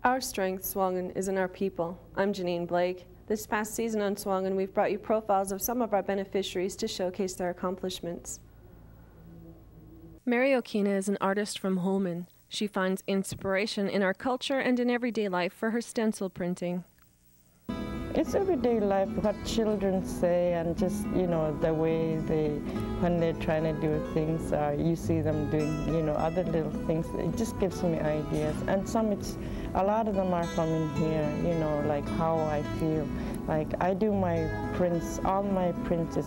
Our strength, SUAANGAN, is in our people. I'm Janine Blake. This past season on SUAANGAN, we've brought you profiles of some of our beneficiaries to showcase their accomplishments. Mary Okina is an artist from Holman. She finds inspiration in our culture and in everyday life for her stencil printing. It's everyday life, what children say, and just, the way when they're trying to do things, you see them doing, other little things. It just gives me ideas. And a lot of them are from in here, like how I feel. Like I do my prints, all my prints is,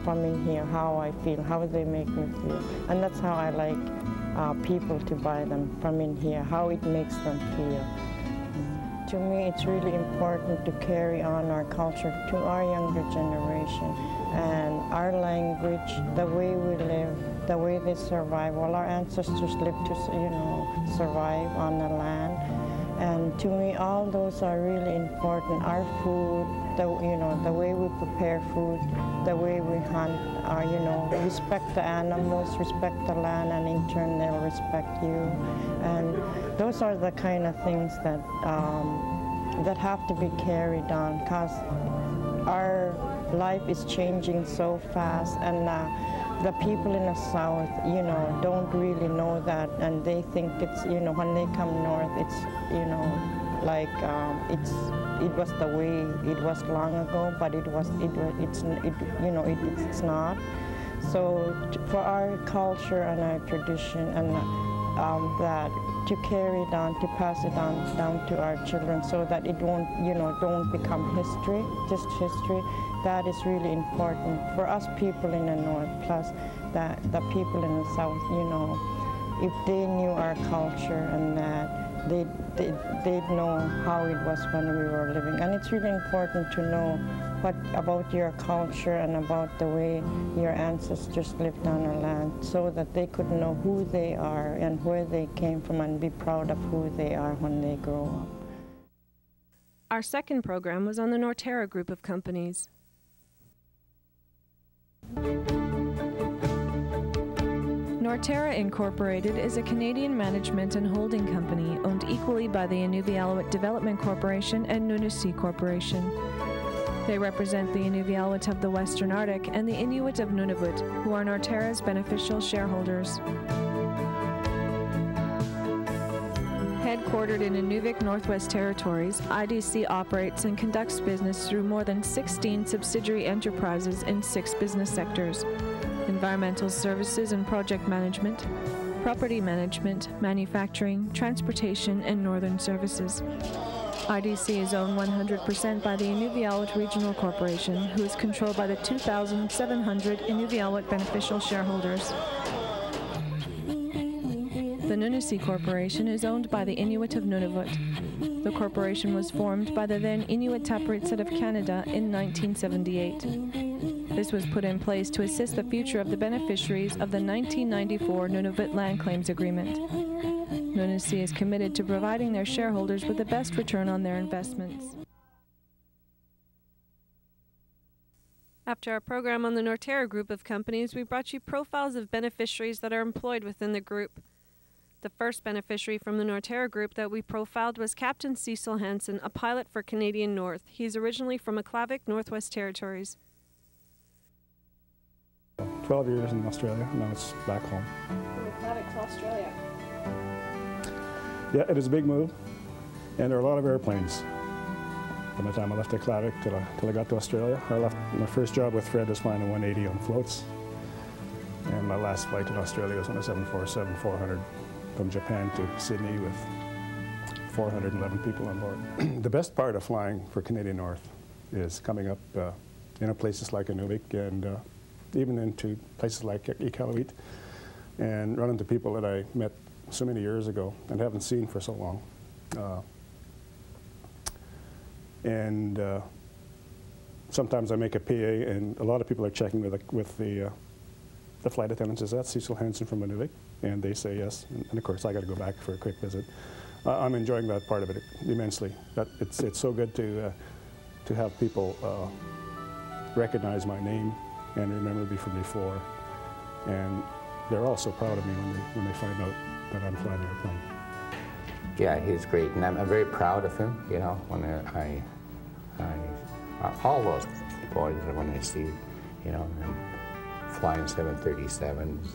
from in here, how I feel, how they make me feel. And that's how I like people to buy them from in here, how it makes them feel. To me, it's really important to carry on our culture to our younger generation and our language, the way we live, the way they survive. Well, our ancestors lived to, survive on the land. And to me, all those are really important. Our food, the way we prepare food, the way we hunt, respect the animals, respect the land, and in turn they'll respect you. And those are the kind of things that that have to be carried on, because our life is changing so fast, and the people in the South, don't really know that, and they think it's, when they come north, it's, it was the way it was long ago, but it's not. So for our culture and our tradition, and that to carry it on, to pass it on down to our children, so that it won't, don't become history, just history. That is really important for us people in the north, plus that the people in the south, if they knew our culture and that, they'd know how it was when we were living. And it's really important to know about your culture and about the way your ancestors lived on our land, so that they could know who they are and where they came from and be proud of who they are when they grow up. Our second program was on the Norterra group of companies. Norterra Incorporated is a Canadian management and holding company owned equally by the Inuvialuit Development Corporation and Nunisi Corporation. They represent the Inuvialuit of the Western Arctic and the Inuit of Nunavut, who are Norterra's beneficial shareholders. Headquartered in Inuvik, Northwest Territories, IDC operates and conducts business through more than 16 subsidiary enterprises in 6 business sectors: environmental services and project management, property management, manufacturing, transportation, and northern services. IDC is owned 100% by the Inuvialuit Regional Corporation, who is controlled by the 2,700 Inuvialuit beneficial shareholders. The Nunisi Corporation is owned by the Inuit of Nunavut. The corporation was formed by the then Inuit Tapirits of Canada in 1978. This was put in place to assist the future of the beneficiaries of the 1994 Nunavut Land Claims Agreement. Nunisi is committed to providing their shareholders with the best return on their investments. After our program on the Norterra group of companies, we brought you profiles of beneficiaries that are employed within the group. The first beneficiary from the Norterra group that we profiled was Captain Cecil Hansen, a pilot for Canadian North. He's originally from Inuvialuit, Northwest Territories. 12 years in Australia, and now it's back home. From Inuvialuit to Australia. Yeah, it is a big move, and there are a lot of airplanes. From the time I left Inuvialuit till I got to Australia, I left my first job with Fred was flying a 180 on floats, and my last flight in Australia was on a 747-400 from Japan to Sydney with 411 people on board. The best part of flying for Canadian North is coming up places like Inuvik and even into places like Inuvialuit, and running into people that I met so many years ago and haven't seen for so long. Sometimes I make a PA, and a lot of people are checking with the flight attendants. Is that Cecil Hansen from Inuvik? And they say yes. And of course, I got to go back for a quick visit. I'm enjoying that part of it immensely. It's so good to have people recognize my name and remember me from before. And they're all so proud of me when they find out that I'm flying the airplane. Yeah, he's great, and I'm very proud of him. You know, when all those boys, when I see, you know, them flying 737s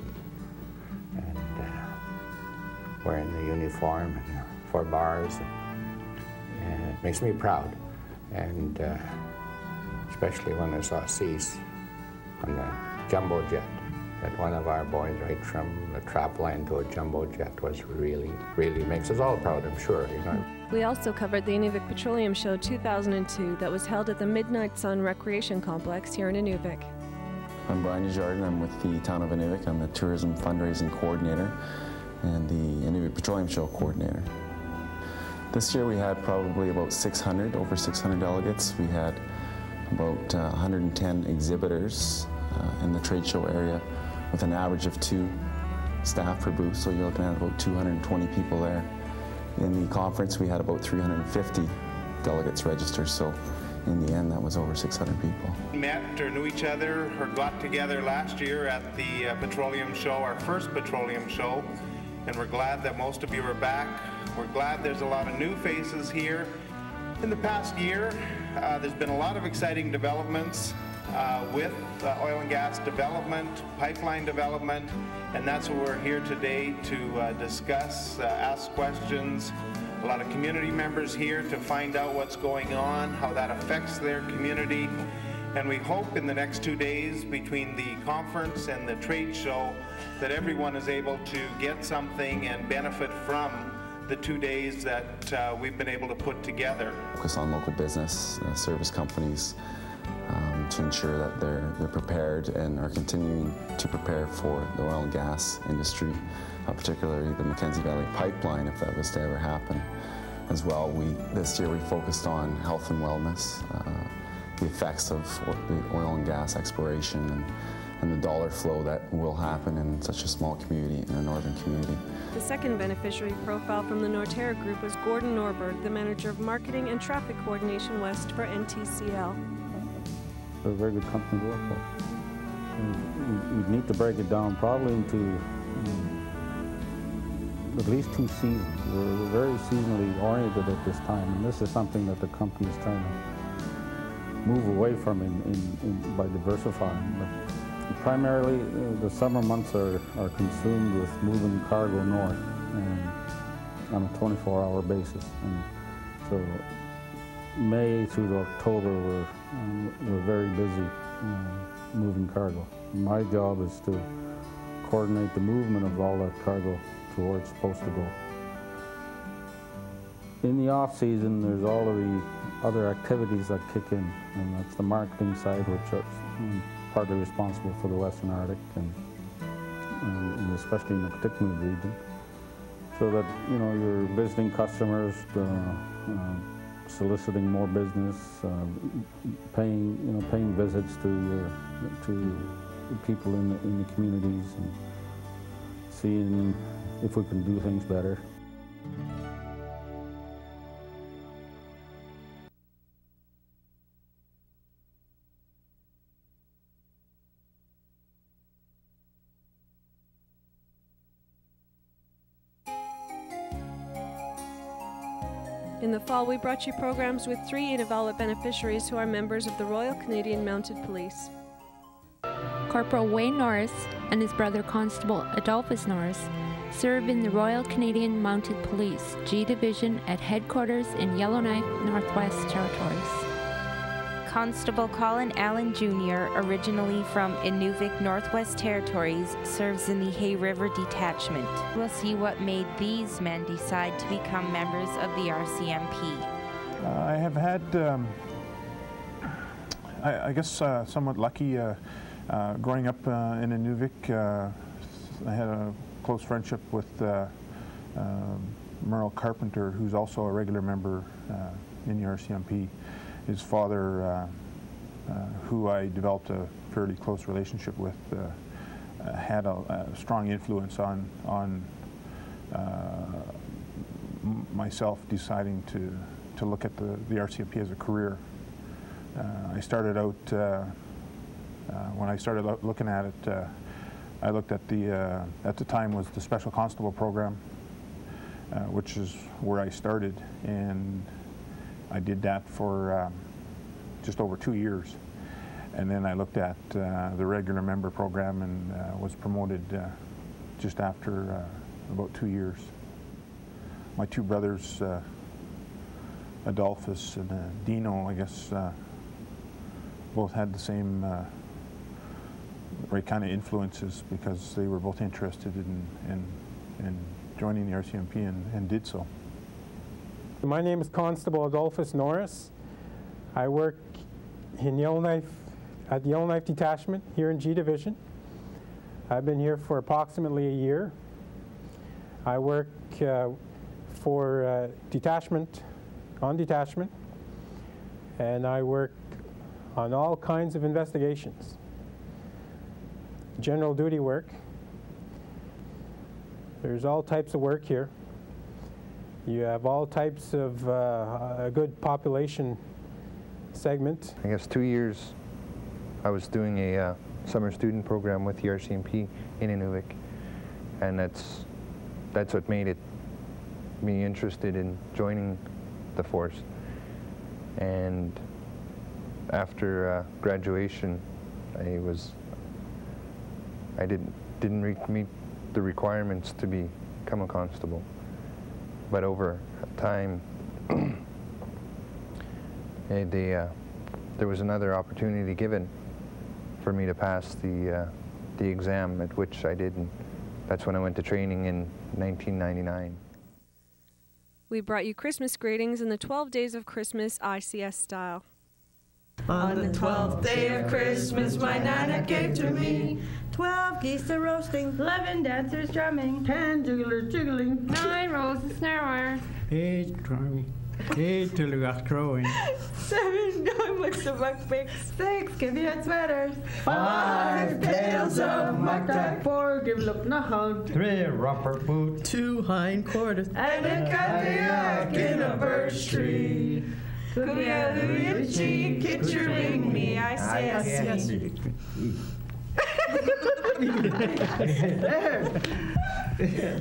and wearing the uniform and 4 bars, and it makes me proud. And especially when I saw Cease on the jumbo jet, that one of our boys, right from the trap line to a jumbo jet, was really makes us all proud, I'm sure, you know. We also covered the Inuvik Petroleum Show 2002 that was held at the Midnight Sun Recreation Complex here in Inuvik. I'm Brian Desjardins. I'm with the Town of Inuvik. I'm the Tourism Fundraising Coordinator and the Inuvik Petroleum Show Coordinator. This year we had probably about over 600 delegates. We had about 110 exhibitors in the trade show area with an average of 2 staff per booth, so you're looking at about 220 people there. In the conference we had about 350 delegates registered, so in the end that was over 600 people. Met or knew each other or got together last year at the Petroleum Show, our first Petroleum Show, and we're glad that most of you are back. We're glad there's a lot of new faces here. In the past year, there's been a lot of exciting developments with oil and gas development, pipeline development, and that's what we're here today to discuss, ask questions. A lot of community members here to find out what's going on, how that affects their community, and we hope in the next 2 days between the conference and the trade show that everyone is able to get something and benefit from the 2 days that we've been able to put together. Focus on local business, service companies, to ensure that they're prepared and are continuing to prepare for the oil and gas industry, particularly the Mackenzie Valley Pipeline, if that was to ever happen. As well, this year we focused on health and wellness, the effects of the oil and gas exploration, and the dollar flow that will happen in such a small community, in a northern community. The second beneficiary profile from the Norterra Group was Gordon Norberg, the Manager of Marketing and Traffic Coordination West for NTCL. They're a very good company to work for. We'd need to break it down probably into at least 2 seasons. We're very seasonally oriented at this time, and this is something that the company is trying to move away from by diversifying. But primarily, the summer months are consumed with moving cargo north and on a 24-hour basis. And so May through to October, we're very busy moving cargo. My job is to coordinate the movement of all that cargo to where it's supposed to go. In the off-season, there's all of the other activities that kick in, and that's the marketing side, which are partly responsible for the Western Arctic and especially in the Kitikmeot region, so that you're visiting customers, soliciting more business, paying visits to people in the communities, and seeing if we can do things better. In the fall, we brought you programs with 3 Inuvialuit beneficiaries who are members of the Royal Canadian Mounted Police. Corporal Wayne Norris and his brother Constable Adolphus Norris serve in the Royal Canadian Mounted Police G Division at headquarters in Yellowknife, Northwest Territories. Constable Colin Allen Jr., originally from Inuvik, Northwest Territories, serves in the Hay River Detachment. We'll see what made these men decide to become members of the RCMP. I have had, I guess, somewhat lucky growing up in Inuvik. I had a close friendship with Merle Carpenter, who's also a regular member in the RCMP. His father, who I developed a fairly close relationship with, had a strong influence on myself deciding to look at the RCMP as a career. I started out, when I started looking at it, I looked at the time was the Special Constable program, which is where I started, and I did that for just over 2 years. And then I looked at the regular member program and was promoted just after about 2 years. My two brothers, Adolphus and Dino, I guess, both had the same right kind of influences because they were both interested in joining the RCMP and did so. My name is Constable Adolphus Norris. I work in Yellowknife, at the Yellowknife Detachment here in G Division. I've been here for approximately a year. I work for detachment, and I work on all kinds of investigations. General duty work. There's all types of work here. You have all types of a good population segment. I guess 2 years I was doing a summer student program with the RCMP in Inuvik, and that's what made me interested in joining the force. And after graduation, I didn't meet the requirements to become a constable, but over time there was another opportunity given for me to pass the exam, at which I did, and that's when I went to training in 1999. We brought you Christmas greetings in the 12 Days of Christmas ICS style. On the 12th day of Christmas, my Nana gave to me 12 geese a roasting, 11 dancers drumming, 10 jugglers jiggling, 9 rows of snare wire, 8 drumming, 8 telegraph crowing, 7 dogs of buckpicks, 6 caveat sweaters, 5 tails of muckduck, 4 give look nahal, 3 rubber boot, 2 hind quarters, and a cadillac in a birch tree. Inuvialuit, picturing me, I say yes.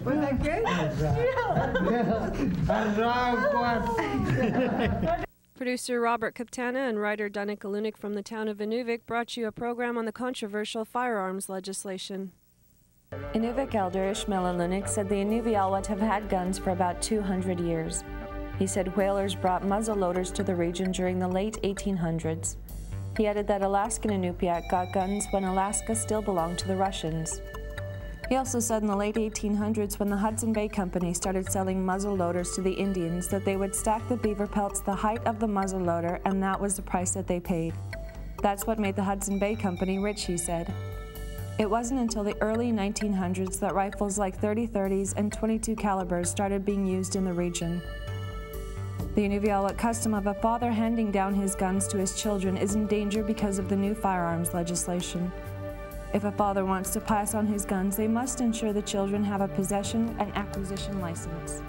Was that good? Yeah. Producer Robert Kaptana and writer Danica Lunik from the town of Inuvik brought you a program on the controversial firearms legislation. Inuvik elder Ishmael Lunik said the Inuvialuit have had guns for about 200 years. He said whalers brought muzzle loaders to the region during the late 1800s. He added that Alaskan Inupiat got guns when Alaska still belonged to the Russians. He also said in the late 1800s, when the Hudson Bay Company started selling muzzle loaders to the Indians, that they would stack the beaver pelts the height of the muzzle loader, and that was the price that they paid. That's what made the Hudson Bay Company rich, he said. It wasn't until the early 1900s that rifles like .30-30s and .22 calibers started being used in the region. The Inuvialuit custom of a father handing down his guns to his children is in danger because of the new firearms legislation. If a father wants to pass on his guns, they must ensure the children have a possession and acquisition license.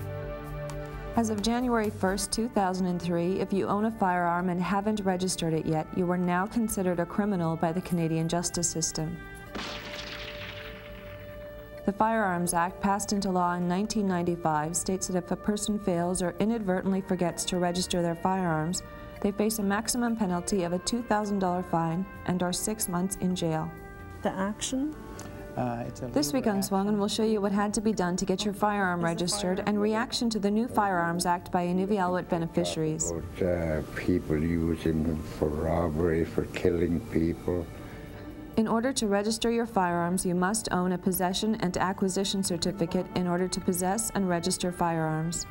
As of January 1st, 2003, if you own a firearm and haven't registered it yet, you are now considered a criminal by the Canadian justice system. The Firearms Act, passed into law in 1995, states that if a person fails or inadvertently forgets to register their firearms, they face a maximum penalty of a $2,000 fine and are 6 months in jail. The action? This week on SUAANGAN, we'll show you what had to be done to get your firearm registered and reaction to the new Firearms Act by Inuvialuit beneficiaries. People using them for robbery, for killing people. In order to register your firearms, you must own a possession and acquisition certificate in order to possess and register firearms.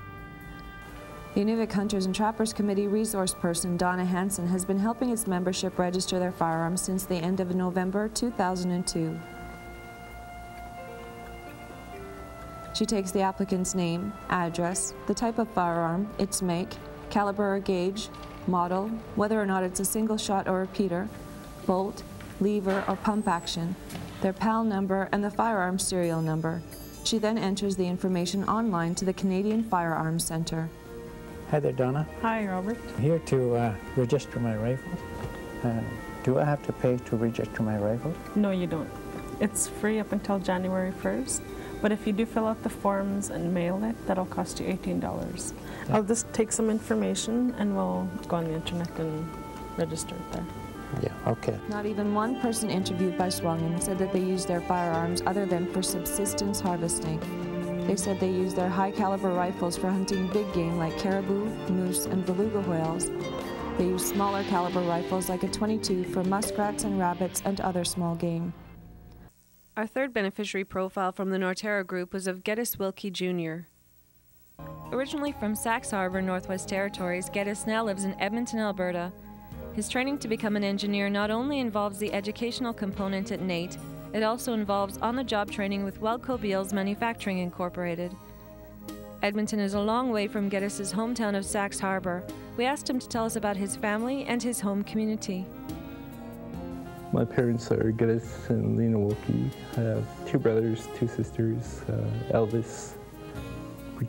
The Inuvik Hunters and Trappers Committee resource person Donna Hansen has been helping its membership register their firearms since the end of November 2002. She takes the applicant's name, address, the type of firearm, its make, caliber or gauge, model, whether or not it's a single shot or repeater, bolt, lever, or pump action, their PAL number, and the firearm serial number. She then enters the information online to the Canadian Firearms Centre. Hi there, Donna. Hi, Robert. I'm here to register my rifle. Do I have to pay to register my rifle? No, you don't. It's free up until January 1st, But if you do fill out the forms and mail it, that'll cost you $18. I'll just take some information and we'll go on the internet and register it there. Yeah, okay. Not even one person interviewed by SUAANGAN said that they use their firearms other than for subsistence harvesting. They said they use their high-caliber rifles for hunting big game like caribou, moose, and beluga whales. They use smaller caliber rifles like a .22 for muskrats and rabbits and other small game. Our third beneficiary profile from the Norterra group was of Geddes Wilkie Jr. Originally from Saxe Harbor, Northwest Territories, Geddes now lives in Edmonton, Alberta. His training to become an engineer not only involves the educational component at NAIT, it also involves on-the-job training with Welco Beals Manufacturing Incorporated. Edmonton is a long way from Geddes' hometown of Saxe Harbor. We asked him to tell us about his family and his home community. My parents are Geddes and Lena Wilkie. I have 2 brothers, 2 sisters, Elvis,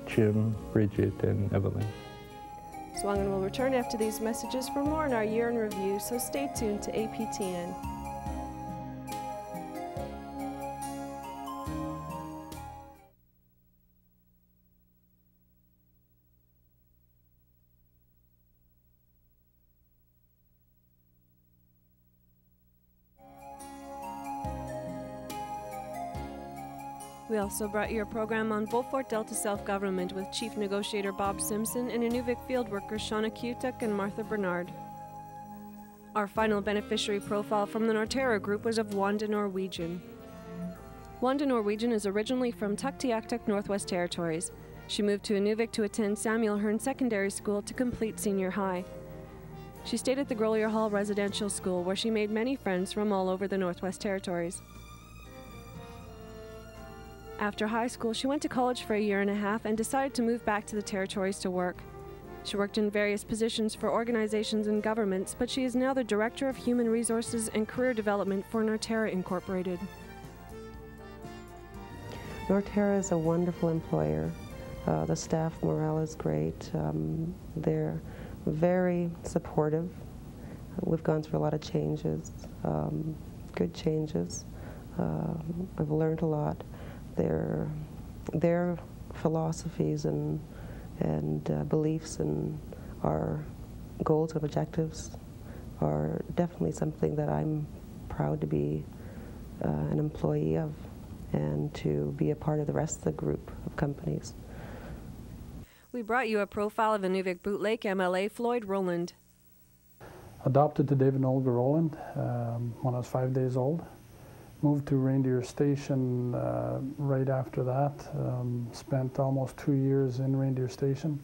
Jim, Bridget, and Evelyn. SUAANGAN will return after these messages for more in our year in review, so stay tuned to APTN. We also brought you a program on Beaufort Delta self-government with Chief Negotiator Bob Simpson and Inuvik field workers Shauna Kutuk and Martha Bernard. Our final beneficiary profile from the Norterra group was of Wanda Norwegian. Wanda Norwegian is originally from Tuktoyaktuk, Northwest Territories. She moved to Inuvik to attend Samuel Hearn Secondary School to complete senior high. She stayed at the Grolier Hall Residential School where she made many friends from all over the Northwest Territories. After high school, she went to college for a year and a half and decided to move back to the territories to work. She worked in various positions for organizations and governments, but she is now the Director of Human Resources and Career Development for Norterra Incorporated. Norterra is a wonderful employer. The staff morale is great. They're very supportive. We've gone through a lot of changes, good changes. I've learned a lot. Their philosophies and beliefs and our goals and objectives are definitely something that I'm proud to be an employee of and to be a part of the rest of the group of companies. We brought you a profile of Inuvik Boot Lake MLA Floyd Rowland. Adopted to David and Olga Rowland when I was 5 days old. Moved to Reindeer Station right after that. Spent almost 2 years in Reindeer Station.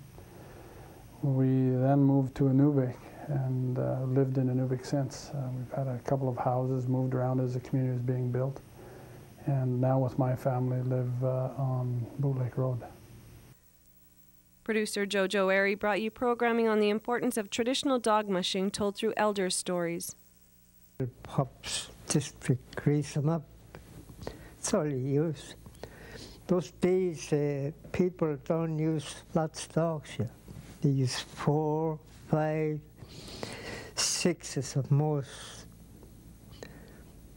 We then moved to Inuvik and lived in Inuvik since. We've had a couple of houses, moved around as the community was being built. And now with my family live on Boot Lake Road. Producer Jojo Airy brought you programming on the importance of traditional dog mushing told through elder stories. Pups, just to grease them up. That's all you use. Those days, people don't use lots of dogs here. They use 4, 5, 6 at most.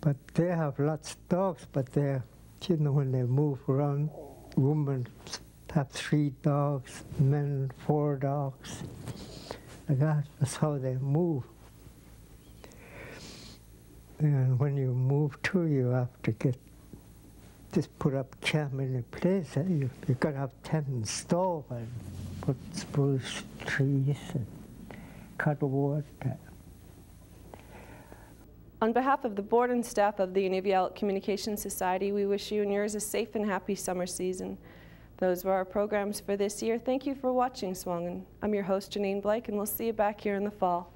But they have lots of dogs, but they're, you know, when they move around, women have 3 dogs, men 4 dogs. Like that, that's how they move. And when you move too, you have to just put up camp in a place. You've got to have tent and stove and put spruce trees and cut wood. On behalf of the board and staff of the Inuvialuit Communication Society, we wish you and yours a safe and happy summer season. Those were our programs for this year. Thank you for watching SUAANGAN. I'm your host, Janine Blake, and we'll see you back here in the fall.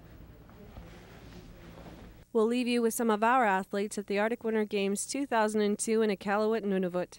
We'll leave you with some of our athletes at the Arctic Winter Games 2002 in Iqaluit, Nunavut.